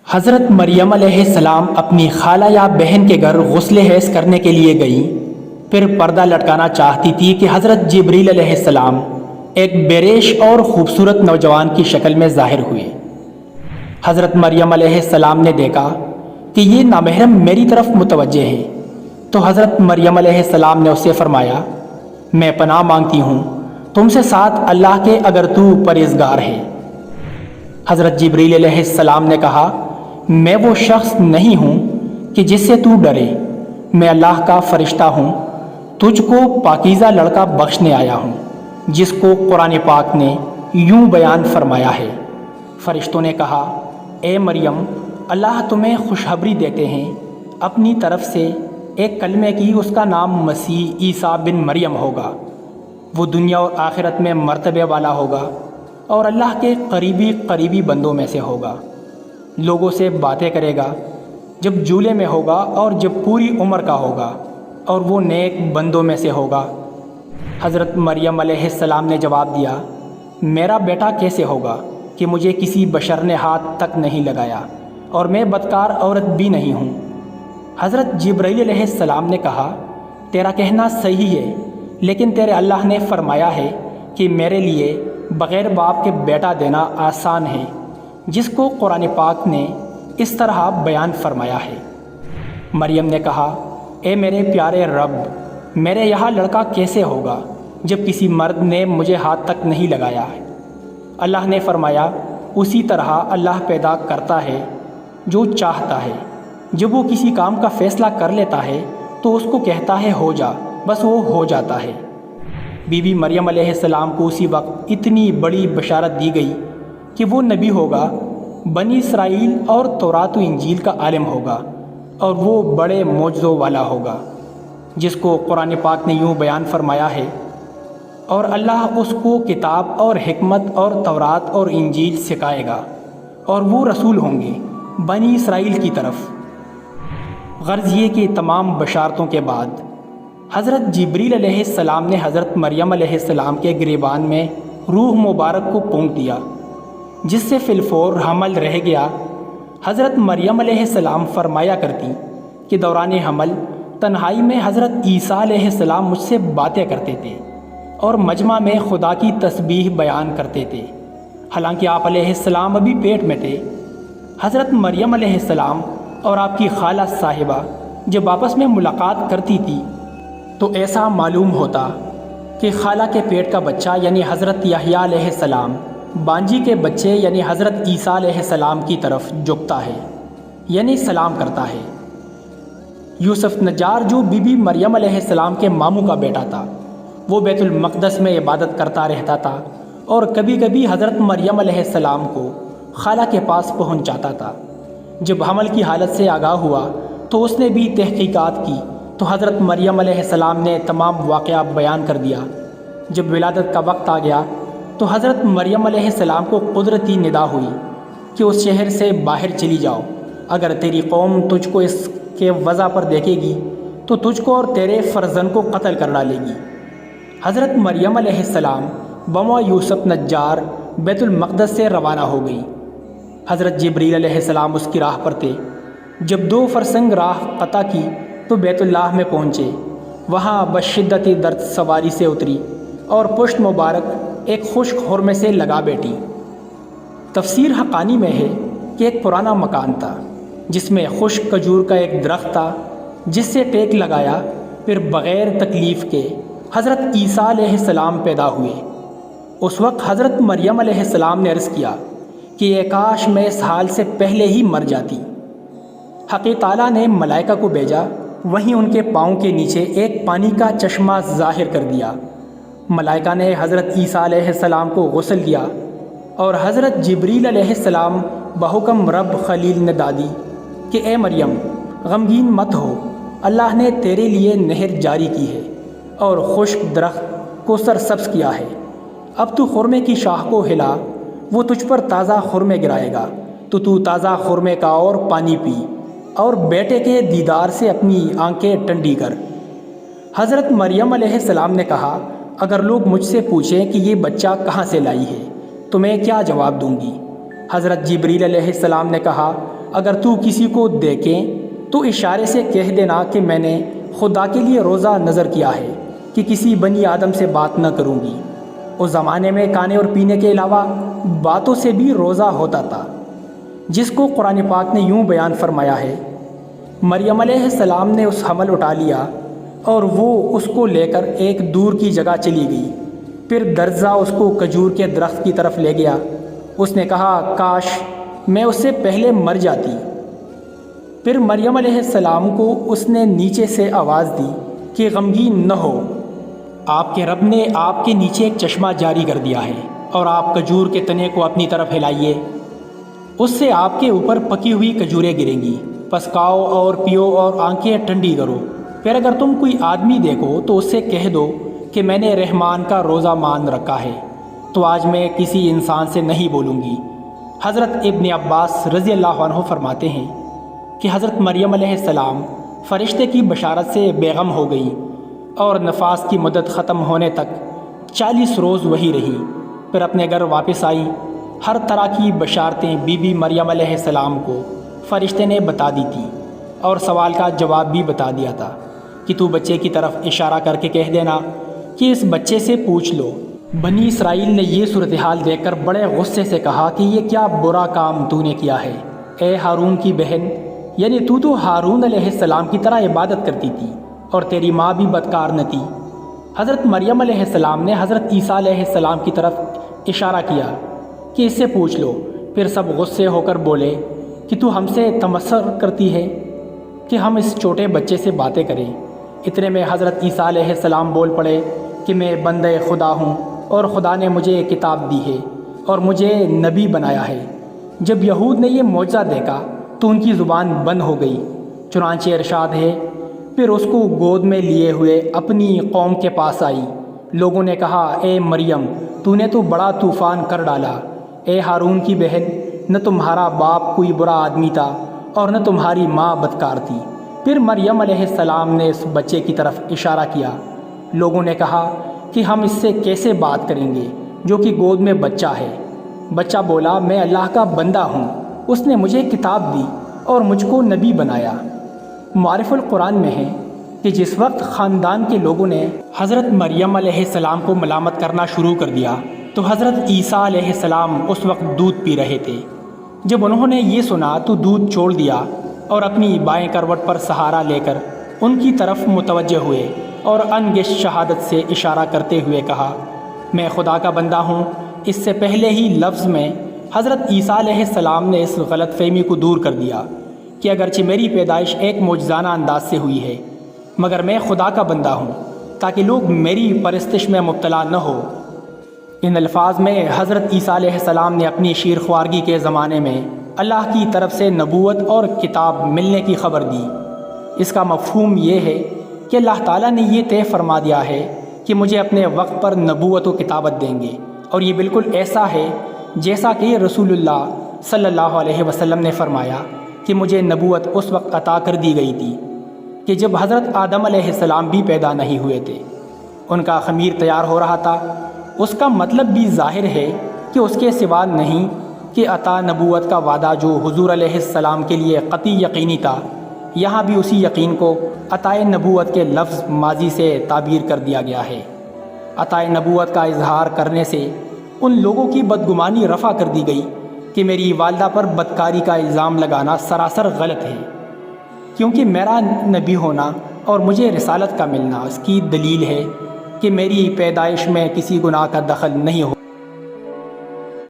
حضرت مریم علیہ السلام اپنی خالہ یا بہن کے گھر غسل حیض کرنے کے لیے گئیں۔ پھر پردہ لٹکانا چاہتی تھی کہ حضرت جبریل علیہ السلام ایک بیریش اور خوبصورت نوجوان کی شکل میں ظاہر ہوئے۔ حضرت مریم علیہ السلام نے دیکھا کہ یہ نامحرم میری طرف متوجہ ہے، تو حضرت مریم علیہ السلام نے اس سے فرمایا، میں پناہ مانگتی ہوں تم سے ساتھ اللہ کے اگر تو پرہیزگار ہے۔ حضرت جبریل علیہ السلام نے کہا، میں وہ شخص نہیں ہوں کہ جس سے تو ڈرے، میں اللہ کا فرشتہ ہوں، تجھ کو پاکیزہ لڑکا بخشنے آیا ہوں، جس کو قرآن پاک نے یوں بیان فرمایا ہے۔ فرشتوں نے کہا، اے مریم، اللہ تمہیں خوشخبری دیتے ہیں اپنی طرف سے ایک کلمے کی، اس کا نام مسیح عیسیٰ بن مریم ہوگا۔ وہ دنیا اور آخرت میں مرتبے والا ہوگا اور اللہ کے قریبی بندوں میں سے ہوگا۔ لوگوں سے باتیں کرے گا جب جولے میں ہوگا اور جب پوری عمر کا ہوگا، اور وہ نیک بندوں میں سے ہوگا۔ حضرت مریم علیہ السلام نے جواب دیا، میرا بیٹا کیسے ہوگا کہ مجھے کسی بشر نے ہاتھ تک نہیں لگایا، اور میں بدکار عورت بھی نہیں ہوں۔ حضرت جبرائیل علیہ السلام نے کہا، تیرا کہنا صحیح ہے، لیکن تیرے اللہ نے فرمایا ہے کہ میرے لیے بغیر باپ کے بیٹا دینا آسان ہے، جس کو قرآن پاک نے اس طرح بیان فرمایا ہے۔ مریم نے کہا، اے میرے پیارے رب، میرے یہاں لڑکا کیسے ہوگا جب کسی مرد نے مجھے ہاتھ تک نہیں لگایا ہے؟ اللہ نے فرمایا، اسی طرح اللہ پیدا کرتا ہے جو چاہتا ہے، جب وہ کسی کام کا فیصلہ کر لیتا ہے تو اس کو کہتا ہے ہو جا، بس وہ ہو جاتا ہے۔ بی بی مریم علیہ السلام کو اسی وقت اتنی بڑی بشارت دی گئی کہ وہ نبی ہوگا، بنی اسرائیل اور تورات و انجیل کا عالم ہوگا، اور وہ بڑے معجزوں والا ہوگا، جس کو قرآن پاک نے یوں بیان فرمایا ہے، اور اللہ اس کو کتاب اور حکمت اور تورات اور انجیل سکھائے گا، اور وہ رسول ہوں گے بنی اسرائیل کی طرف۔ غرض یہ کہ تمام بشارتوں کے بعد حضرت جبریل علیہ السلام نے حضرت مریم علیہ السلام کے گریبان میں روح مبارک کو پونک دیا، جس سے فی الفور حمل رہ گیا۔ حضرت مریم علیہ السلام فرمایا کرتی کہ دوران حمل تنہائی میں حضرت عیسیٰ علیہ السلام مجھ سے باتیں کرتے تھے اور مجمع میں خدا کی تسبیح بیان کرتے تھے، حالانکہ آپ علیہ السلام ابھی پیٹ میں تھے۔ حضرت مریم علیہ السلام اور آپ کی خالہ صاحبہ جب آپس میں ملاقات کرتی تھی تو ایسا معلوم ہوتا کہ خالہ کے پیٹ کا بچہ یعنی حضرت یحییٰ علیہ السلام بانجی کے بچے یعنی حضرت عیسیٰ علیہ السلام کی طرف جھکتا ہے، یعنی سلام کرتا ہے۔ یوسف نجار جو بی بی مریم علیہ السلام کے ماموں کا بیٹا تھا، وہ بیت المقدس میں عبادت کرتا رہتا تھا اور کبھی کبھی حضرت مریم علیہ السلام کو خالہ کے پاس پہنچ جاتا تھا۔ جب حمل کی حالت سے آگاہ ہوا تو اس نے بھی تحقیقات کی، تو حضرت مریم علیہ السلام نے تمام واقعہ بیان کر دیا۔ جب ولادت کا وقت آ گیا تو حضرت مریم علیہ السلام کو قدرتی ندا ہوئی کہ اس شہر سے باہر چلی جاؤ، اگر تیری قوم تجھ کو اس کے وضع پر دیکھے گی تو تجھ کو اور تیرے فرزند کو قتل کر ڈالے گی۔ حضرت مریم علیہ السلام بموا یوسف نجار بیت المقدس سے روانہ ہو گئی۔ حضرت جبریل علیہ السلام اس کی راہ پر تھے۔ جب 2 فرسنگ راہ قطع کی تو بیت اللہ میں پہنچے، وہاں بشدت درد سواری سے اتری اور پشت مبارک ایک خشک خرمے سے لگا بیٹھی۔ تفسیر حقانی میں ہے کہ ایک پرانا مکان تھا جس میں خشک کھجور کا ایک درخت تھا، جس سے ٹیک لگایا پھر بغیر تکلیف کے حضرت عیسیٰ علیہ السلام پیدا ہوئے۔ اس وقت حضرت مریم علیہ السلام نے عرض کیا کہ اے کاش میں اس حال سے پہلے ہی مر جاتی۔ حق تعالیٰ نے ملائکہ کو بھیجا، وہیں ان کے پاؤں کے نیچے ایک پانی کا چشمہ ظاہر کر دیا۔ ملائکہ نے حضرت عیسیٰ علیہ السلام کو غسل دیا، اور حضرت جبریل علیہ السلام بحکم رب خلیل نے دادی کہ اے مریم، غمگین مت ہو، اللہ نے تیرے لیے نہر جاری کی ہے اور خشک درخت کو سرسبز کیا ہے۔ اب تو خرمے کی شاخ کو ہلا، وہ تجھ پر تازہ خرمے گرائے گا، تو تازہ خرمے کا اور پانی پی، اور بیٹے کے دیدار سے اپنی آنکھیں ٹھنڈی کر۔ حضرت مریم علیہ السلام نے کہا، اگر لوگ مجھ سے پوچھیں کہ یہ بچہ کہاں سے لائی ہے تو میں کیا جواب دوں گی؟ حضرت جبریل علیہ السلام نے کہا، اگر تو کسی کو دیکھے تو اشارے سے کہہ دینا کہ میں نے خدا کے لیے روزہ نظر کیا ہے کہ کسی بنی آدم سے بات نہ کروں گی۔ اس زمانے میں کھانے اور پینے کے علاوہ باتوں سے بھی روزہ ہوتا تھا، جس کو قرآن پاک نے یوں بیان فرمایا ہے، مریم علیہ السلام نے اس حمل اٹھا لیا اور وہ اس کو لے کر ایک دور کی جگہ چلی گئی۔ پھر درزہ اس کو کھجور کے درخت کی طرف لے گیا۔ اس نے کہا کاش میں اس سے پہلے مر جاتی۔ پھر مریم علیہ السلام کو اس نے نیچے سے آواز دی کہ غمگین نہ ہو، آپ کے رب نے آپ کے نیچے ایک چشمہ جاری کر دیا ہے، اور آپ کھجور کے تنے کو اپنی طرف ہلائیے، اس سے آپ کے اوپر پکی ہوئی کھجوریں گریں گی، پس کھاؤ اور پیو اور آنکھیں ٹھنڈی کرو۔ پھر اگر تم کوئی آدمی دیکھو تو اس سے کہہ دو کہ میں نے رحمان کا روزہ مان رکھا ہے، تو آج میں کسی انسان سے نہیں بولوں گی۔ حضرت ابن عباس رضی اللہ عنہ فرماتے ہیں کہ حضرت مریم علیہ السلام فرشتے کی بشارت سے بے غم ہو گئی اور نفاس کی مدت ختم ہونے تک 40 روز وہی رہی۔ پھر اپنے گھر واپس آئی۔ ہر طرح کی بشارتیں بی بی مریم علیہ السلام کو فرشتے نے بتا دی تھی، اور سوال کا جواب بھی بتا دیا تھا کہ تو بچے کی طرف اشارہ کر کے کہہ دینا کہ اس بچے سے پوچھ لو۔ بنی اسرائیل نے یہ صورتحال دیکھ کر بڑے غصے سے کہا کہ یہ کیا برا کام تو نے کیا ہے، اے ہارون کی بہن، یعنی تو ہارون علیہ السلام کی طرح عبادت کرتی تھی اور تیری ماں بھی بدکار نہ تھی۔ حضرت مریم علیہ السلام نے حضرت عیسیٰ علیہ السلام کی طرف اشارہ کیا کہ اس سے پوچھ لو۔ پھر سب غصے ہو کر بولے کہ تو ہم سے تمسخر کرتی ہے کہ ہم اس چھوٹے بچے سے باتیں کریں۔ اتنے میں حضرت عیسیٰ علیہ السلام بول پڑے کہ میں بندہ خدا ہوں اور خدا نے مجھے کتاب دی ہے اور مجھے نبی بنایا ہے۔ جب یہود نے یہ معجزہ دیکھا تو ان کی زبان بند ہو گئی۔ چنانچہ ارشاد ہے، پھر اس کو گود میں لیے ہوئے اپنی قوم کے پاس آئی۔ لوگوں نے کہا اے مریم، تو نے تو بڑا طوفان کر ڈالا۔ اے ہارون کی بہن، نہ تمہارا باپ کوئی برا آدمی تھا اور نہ تمہاری ماں بدکار تھی۔ پھر مریم علیہ السلام نے اس بچے کی طرف اشارہ کیا۔ لوگوں نے کہا کہ ہم اس سے کیسے بات کریں گے جو کہ گود میں بچہ ہے؟ بچہ بولا میں اللہ کا بندہ ہوں، اس نے مجھے کتاب دی اور مجھ کو نبی بنایا۔ معارف القرآن میں ہے کہ جس وقت خاندان کے لوگوں نے حضرت مریم علیہ السلام کو ملامت کرنا شروع کر دیا تو حضرت عیسیٰ علیہ السلام اس وقت دودھ پی رہے تھے۔ جب انہوں نے یہ سنا تو دودھ چھوڑ دیا اور اپنی بائیں کروٹ پر سہارا لے کر ان کی طرف متوجہ ہوئے اور انگشت شہادت سے اشارہ کرتے ہوئے کہا میں خدا کا بندہ ہوں۔ اس سے پہلے ہی لفظ میں حضرت عیسیٰ علیہ السلام نے اس غلط فہمی کو دور کر دیا کہ اگرچہ میری پیدائش ایک معجزانہ انداز سے ہوئی ہے مگر میں خدا کا بندہ ہوں تاکہ لوگ میری پرستش میں مبتلا نہ ہو۔ ان الفاظ میں حضرت عیسیٰ علیہ السلام نے اپنی شیرخوارگی کے زمانے میں اللہ کی طرف سے نبوت اور کتاب ملنے کی خبر دی۔ اس کا مفہوم یہ ہے کہ اللہ تعالیٰ نے یہ طے فرما دیا ہے کہ مجھے اپنے وقت پر نبوت و کتابت دیں گے، اور یہ بالکل ایسا ہے جیسا کہ رسول اللہ صلی اللہ علیہ وسلم نے فرمایا کہ مجھے نبوت اس وقت عطا کر دی گئی تھی کہ جب حضرت آدم علیہ السلام بھی پیدا نہیں ہوئے تھے، ان کا خمیر تیار ہو رہا تھا۔ اس کا مطلب بھی ظاہر ہے کہ اس کے سوا نہیں کہ عطا نبوت کا وعدہ جو حضور علیہ السلام کے لیے قطعی یقینی تھا، یہاں بھی اسی یقین کو عطائے نبوت کے لفظ ماضی سے تعبیر کر دیا گیا ہے۔ عطائے نبوت کا اظہار کرنے سے ان لوگوں کی بدگمانی رفع کر دی گئی کہ میری والدہ پر بدکاری کا الزام لگانا سراسر غلط ہے، کیونکہ میرا نبی ہونا اور مجھے رسالت کا ملنا اس کی دلیل ہے کہ میری پیدائش میں کسی گناہ کا دخل نہیں ہو۔